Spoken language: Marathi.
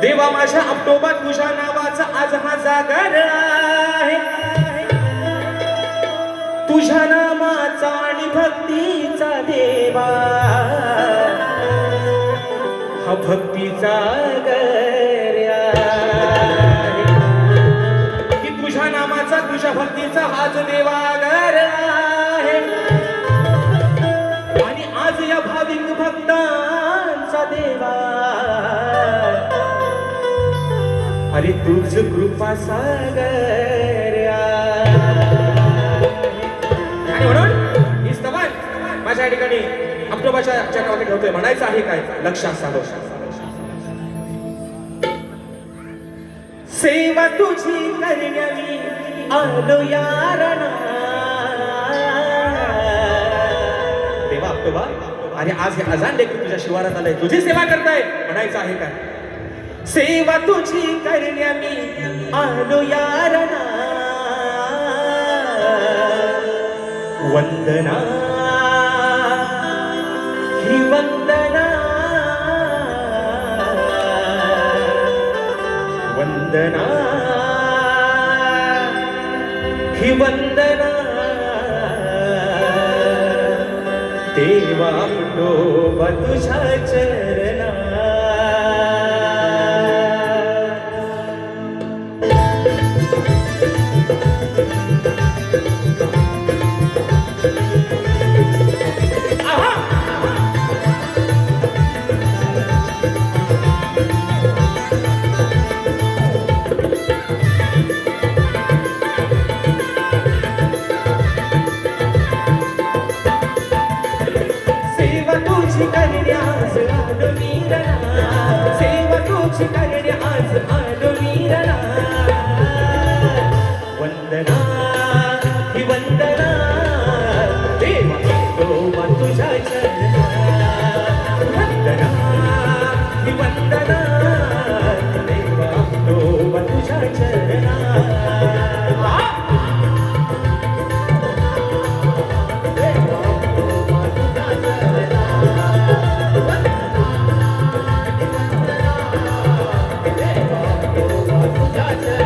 देवा माझ्या आप्टोबा तुझ्या नावाचा आज हा जागर आहे, तुझ्या नामाचा आणि भक्तीचा देवा हा भक्तीचा गर आहे, की तुझ्या नामाचा तुझ्या भक्तीचा हाच देवा गर आहे. आणि आज या भाविक भक्तांचा देवा अरे तुझ कृपा सागर आणि म्हणून ही स्तवन माझ्या ठिकाणी आप्टोबाच्या चक्रावरती ठेवतोय. म्हणायचं आहे काय लक्षात साधो. सेवा तुझी करण्यावी आलो यारणा. देवा आप्टोबा अरे आज हे अजान देखील तुझ्या शिवारात आलंय, तुझी सेवा करताय. म्हणायचं आहे काय सेवा तुझी करण्यामी आलो यारणा. वंदना ही वंदना, वंदना ही वंदना देवा आप्टोबा तुझ्या चरणा. वंदना ही वंदना देवा आप्टोबा तुझ्या चरणा. वंदना ही वंदना देवा आप्टोबा तुझ्या चरणा. देवा आप्टोबा तुझ्या चरणा. देवा आप्टोबा तुझ्या चरणा.